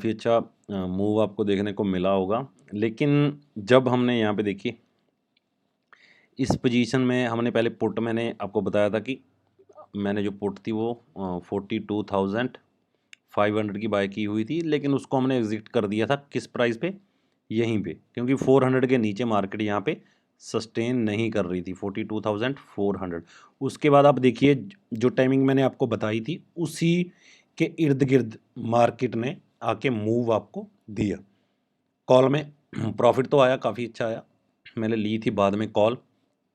काफ़ी अच्छा मूव आपको देखने को मिला होगा। लेकिन जब हमने यहाँ पे देखिए इस पोजीशन में हमने पहले पुट मैंने आपको बताया था कि मैंने जो पुट थी वो 42,500 की बाय की हुई थी, लेकिन उसको हमने एग्जिट कर दिया था किस प्राइस पे, यहीं पे, क्योंकि 400 के नीचे मार्केट यहाँ पे सस्टेन नहीं कर रही थी 42,400। उसके बाद आप देखिए जो टाइमिंग मैंने आपको बताई थी उसी के इर्द गिर्द मार्केट ने आके मूव आपको दिया। कॉल में प्रॉफिट तो आया, काफ़ी अच्छा आया। मैंने ली थी बाद में कॉल,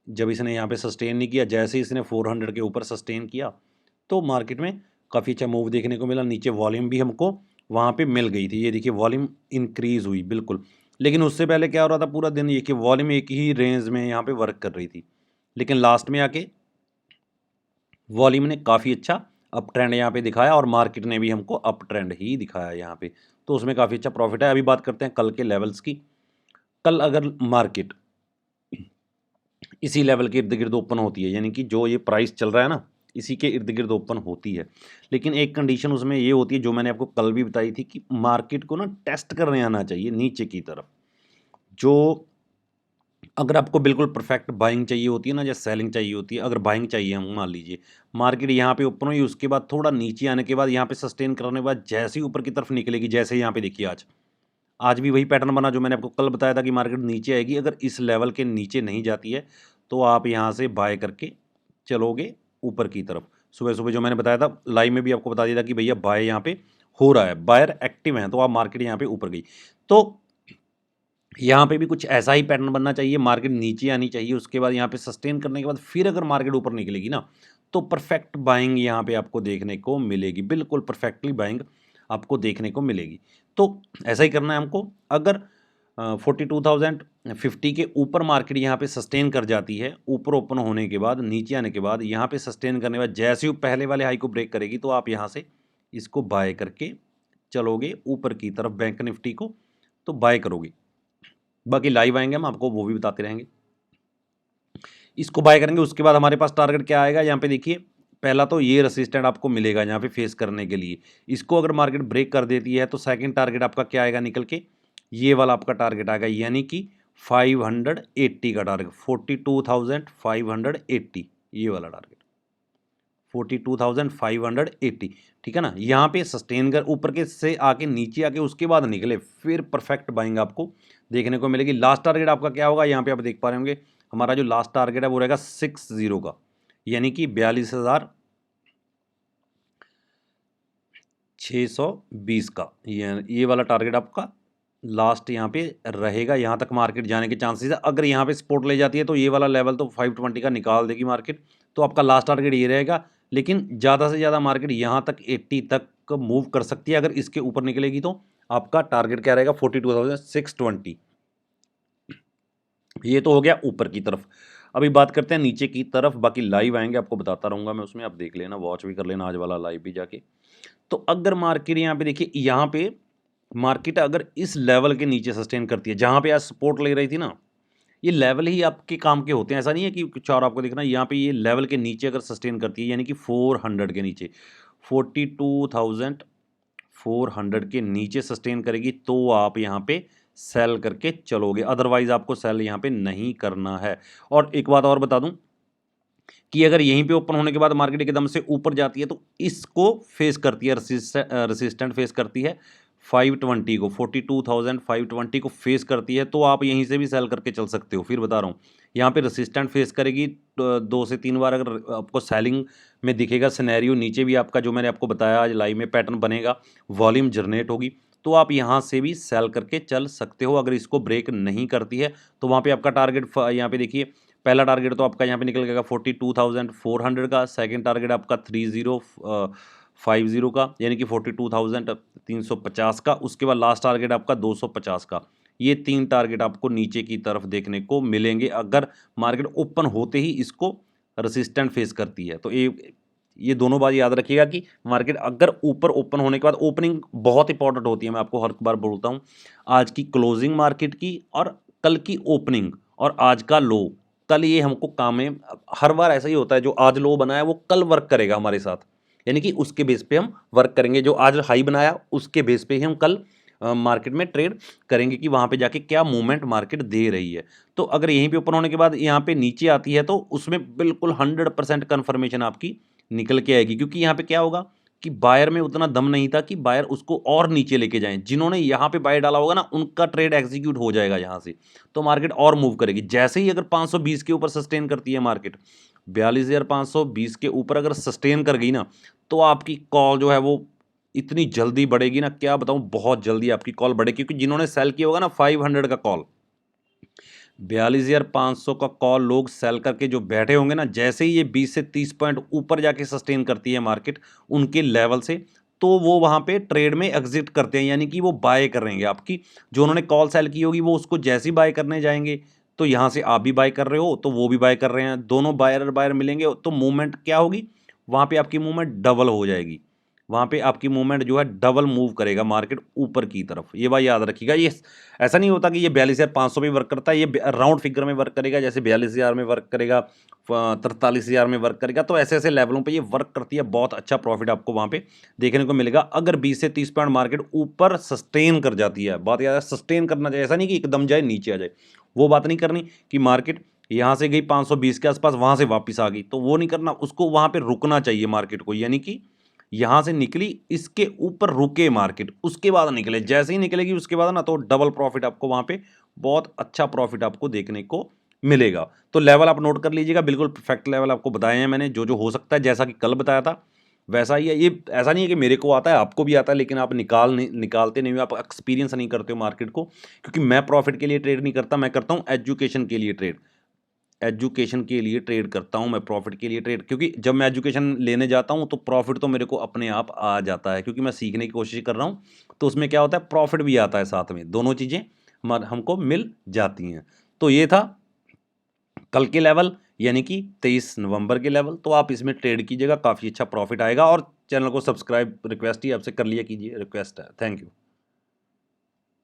जब इसने यहाँ पे सस्टेन नहीं किया, जैसे इसने 400 के ऊपर सस्टेन किया तो मार्केट में काफ़ी अच्छा मूव देखने को मिला। नीचे वॉल्यूम भी हमको वहाँ पे मिल गई थी, ये देखिए वॉल्यूम इंक्रीज़ हुई बिल्कुल। लेकिन उससे पहले क्या हो रहा था पूरा दिन, ये कि वॉल्यूम एक ही रेंज में यहाँ पे वर्क कर रही थी, लेकिन लास्ट में आके वॉल्यूम ने काफ़ी अच्छा अप ट्रेंड यहाँ पे दिखाया और मार्केट ने भी हमको अप ट्रेंड ही दिखाया यहाँ पे, तो उसमें काफ़ी अच्छा प्रॉफिट है। अभी बात करते हैं कल के लेवल्स की। कल अगर मार्केट इसी लेवल के इर्द गिर्द ओपन होती है, यानी कि जो ये प्राइस चल रहा है ना इसी के इर्द गिर्द ओपन होती है, लेकिन एक कंडीशन उसमें ये होती है जो मैंने आपको कल भी बताई थी कि मार्केट को ना टेस्ट करने आना चाहिए नीचे की तरफ। जो अगर आपको बिल्कुल परफेक्ट बाइंग चाहिए होती है ना, या सेलिंग चाहिए होती है, अगर बाइंग चाहिए हम मान लीजिए मार्केट यहाँ पे ओपन हुई, उसके बाद थोड़ा नीचे आने के बाद यहाँ पे सस्टेन करने के बाद जैसे ही ऊपर की तरफ निकलेगी, जैसे यहाँ पे देखिए आज भी वही पैटर्न बना जो मैंने आपको कल बताया था कि मार्केट नीचे आएगी। अगर इस लेवल के नीचे नहीं जाती है तो आप यहाँ से बाय करके चलोगे ऊपर की तरफ। सुबह सुबह जो मैंने बताया था लाइव में भी आपको बता दिया था कि भैया बाय यहाँ पे हो रहा है, बायर एक्टिव हैं, तो आप मार्केट यहाँ पे ऊपर गई, तो यहाँ पे भी कुछ ऐसा ही पैटर्न बनना चाहिए। मार्केट नीचे आनी चाहिए, उसके बाद यहाँ पे सस्टेन करने के बाद फिर अगर मार्केट ऊपर निकलेगी ना तो परफेक्ट बाइंग यहाँ पे आपको देखने को मिलेगी, बिल्कुल परफेक्टली बाइंग आपको देखने को मिलेगी। तो ऐसा ही करना है हमको। अगर 42,050 के ऊपर मार्केट यहाँ पे सस्टेन कर जाती है, ऊपर ओपन होने के बाद नीचे आने के बाद यहाँ पे सस्टेन करने के बाद जैसे ही पहले वाले हाई को ब्रेक करेगी तो आप यहाँ से इसको बाय करके चलोगे ऊपर की तरफ, बैंक निफ्टी को तो बाय करोगे। बाकी लाइव आएंगे हम आपको वो भी बताते रहेंगे। इसको बाय करेंगे, उसके बाद हमारे पास टारगेट क्या आएगा, यहाँ पे देखिए पहला तो ये रेसिस्टेंट आपको मिलेगा यहाँ पे फेस करने के लिए। इसको अगर मार्केट ब्रेक कर देती है तो सेकंड टारगेट आपका क्या आएगा निकल के, ये वाला आपका टारगेट आएगा, यानी कि 580 का टारगेट, 42,580, ये वाला टारगेट 42,580। ठीक है ना, यहाँ पे सस्टेन कर ऊपर के से आके नीचे आके उसके बाद निकले फिर परफेक्ट बाइंग आपको देखने को मिलेगी। लास्ट टारगेट आपका क्या होगा, यहाँ पे आप देख पा रहे होंगे हमारा जो लास्ट टारगेट है वो रहेगा 60 का, यानी कि 42,620 का, ये वाला टारगेट आपका लास्ट यहाँ पे रहेगा। यहाँ तक मार्केट जाने के चांसेस है। अगर यहाँ पे सपोर्ट ले जाती है तो ये वाला लेवल तो 520 का निकाल देगी मार्केट, तो आपका लास्ट टारगेट ये रहेगा। लेकिन ज़्यादा से ज़्यादा मार्केट यहाँ तक 80 तक मूव कर सकती है। अगर इसके ऊपर निकलेगी तो आपका टारगेट क्या रहेगा, 42,620। ये तो हो गया ऊपर की तरफ। अभी बात करते हैं नीचे की तरफ। बाकी लाइव आएंगे आपको बताता रहूँगा मैं, उसमें आप देख लेना, वॉच भी कर लेना आज वाला लाइव भी जाके। तो अगर मार्केट यहाँ पे देखिए, यहाँ पे मार्केट अगर इस लेवल के नीचे सस्टेन करती है जहाँ पे आज सपोर्ट ले रही थी ना, ये लेवल ही आपके काम के होते हैं। ऐसा नहीं है कि कुछ और आपको देखना, यहाँ पे ये लेवल के नीचे अगर सस्टेन करती है, यानी कि 400 के नीचे, 42,400 के नीचे सस्टेन करेगी तो आप यहाँ पे सेल करके चलोगे, अदरवाइज आपको सेल यहाँ पे नहीं करना है। और एक बात और बता दूं कि अगर यहीं पे ओपन होने के बाद मार्केट एकदम से ऊपर जाती है तो इसको फेस करती है, रेसिस्टेंट फेस करती है 520 को, 42,520 को फेस करती है, तो आप यहीं से भी सेल करके चल सकते हो। फिर बता रहा हूँ, यहाँ पे रेसिस्टेंट फेस करेगी 2 से 3 बार, अगर आपको सेलिंग में दिखेगा सिनेरियो, नीचे भी आपका जो मैंने आपको बताया आज लाइव में पैटर्न बनेगा, वॉल्यूम जनरेट होगी, तो आप यहाँ से भी सेल करके चल सकते हो। अगर इसको ब्रेक नहीं करती है तो वहाँ पे आपका टारगेट, यहाँ पे देखिए पहला टारगेट तो आपका यहाँ पे निकल गया 42,400 का, सेकंड टारगेट आपका 3050 का, यानी कि 42,350 का, उसके बाद लास्ट टारगेट आपका 250 का। ये 3 टारगेट आपको नीचे की तरफ देखने को मिलेंगे अगर मार्केट ओपन होते ही इसको रेसिस्टेंट फेस करती है। तो ये दोनों बात याद रखिएगा कि मार्केट अगर ऊपर ओपन होने के बाद, ओपनिंग बहुत इंपॉर्टेंट होती है, मैं आपको हर बार बोलता हूँ, आज की क्लोजिंग मार्केट की और कल की ओपनिंग और आज का लो, कल ये हमको काम में, हर बार ऐसा ही होता है, जो आज लो बनाया वो कल वर्क करेगा हमारे साथ, यानी कि उसके बेस पे हम वर्क करेंगे। जो आज हाई बनाया उसके बेस पे ही हम कल मार्केट में ट्रेड करेंगे कि वहाँ पे जाके क्या मूवमेंट मार्केट दे रही है। तो अगर यहीं पे ओपन होने के बाद यहाँ पे नीचे आती है तो उसमें बिल्कुल 100% कन्फर्मेशन आपकी निकल के आएगी, क्योंकि यहाँ पे क्या होगा कि बायर में उतना दम नहीं था कि बायर उसको और नीचे लेके जाएं। जिन्होंने यहाँ पे बाय डाला होगा ना, उनका ट्रेड एग्जीक्यूट हो जाएगा यहाँ से, तो मार्केट और मूव करेगी। जैसे ही अगर 520 के ऊपर सस्टेन करती है मार्केट, 42,520 के ऊपर अगर सस्टेन कर गई ना, तो आपकी कॉल जो है वो इतनी जल्दी बढ़ेगी ना, क्या बताऊं, बहुत जल्दी आपकी कॉल बढ़ेगी। क्योंकि जिन्होंने सेल किया होगा ना 500 का कॉल, 42,500 का कॉल लोग सेल करके जो बैठे होंगे ना, जैसे ही ये 20 से 30 पॉइंट ऊपर जाके सस्टेन करती है मार्केट उनके लेवल से, तो वो वहाँ पे ट्रेड में एग्जिट करते हैं, यानी कि वो बाय कर रहेंगे आपकी। जो उन्होंने कॉल सेल की होगी वो उसको जैसे ही बाय करने जाएंगे, तो यहाँ से आप भी बाय कर रहे हो तो वो भी बाय कर रहे हैं, दोनों बायर बायर मिलेंगे तो मूवमेंट क्या होगी, वहाँ पे आपकी मूवमेंट डबल हो जाएगी। वहाँ पे आपकी मूवमेंट जो है डबल मूव करेगा मार्केट ऊपर की तरफ। ये बात याद रखिएगा। ये ऐसा नहीं होता कि ये 42,500 पे वर्क करता है, ये राउंड फिगर में वर्क करेगा, जैसे 42,000 में वर्क करेगा, 43,000 में वर्क करेगा। तो ऐसे ऐसे लेवलों पे ये वर्क करती है, बहुत अच्छा प्रॉफिट आपको वहाँ पे देखने को मिलेगा अगर 20 से 30 पॉइंट मार्केट ऊपर सस्टेन कर जाती है। बात याद है, सस्टेन करना चाहिए, ऐसा नहीं कि एकदम जाए नीचे आ जाए, वो बात नहीं करनी कि मार्केट यहाँ से गई 520 के आसपास, वहाँ से वापस आ गई, तो वो नहीं करना। उसको वहाँ पे रुकना चाहिए मार्केट को, यानी कि यहाँ से निकली, इसके ऊपर रुके मार्केट, उसके बाद निकले। जैसे ही निकलेगी उसके बाद ना, तो डबल प्रॉफिट आपको वहाँ पे, बहुत अच्छा प्रॉफिट आपको देखने को मिलेगा। तो लेवल आप नोट कर लीजिएगा, बिल्कुल परफेक्ट लेवल आपको बताए हैं मैंने, जो जो हो सकता है, जैसा कि कल बताया था वैसा ही है। ये ऐसा नहीं है कि मेरे को आता है आपको भी आता है, लेकिन आप निकालते नहीं हो, आप एक्सपीरियंस नहीं करते हो मार्केट को। क्योंकि मैं प्रॉफिट के लिए ट्रेड नहीं करता, मैं करता हूँ एजुकेशन के लिए ट्रेड। एजुकेशन के लिए ट्रेड करता हूं मैं, प्रॉफिट के लिए ट्रेड, क्योंकि जब मैं एजुकेशन लेने जाता हूं तो प्रॉफिट तो मेरे को अपने आप आ जाता है, क्योंकि मैं सीखने की कोशिश कर रहा हूं। तो उसमें क्या होता है, प्रॉफिट भी आता है साथ में, दोनों चीज़ें हमको मिल जाती हैं। तो ये था कल के लेवल, यानी कि 23 नवंबर के लेवल। तो आप इसमें ट्रेड कीजिएगा, काफ़ी अच्छा प्रॉफिट आएगा। और चैनल को सब्सक्राइब, रिक्वेस्ट ही आपसे कर लिया कीजिए, रिक्वेस्ट है। Thank you.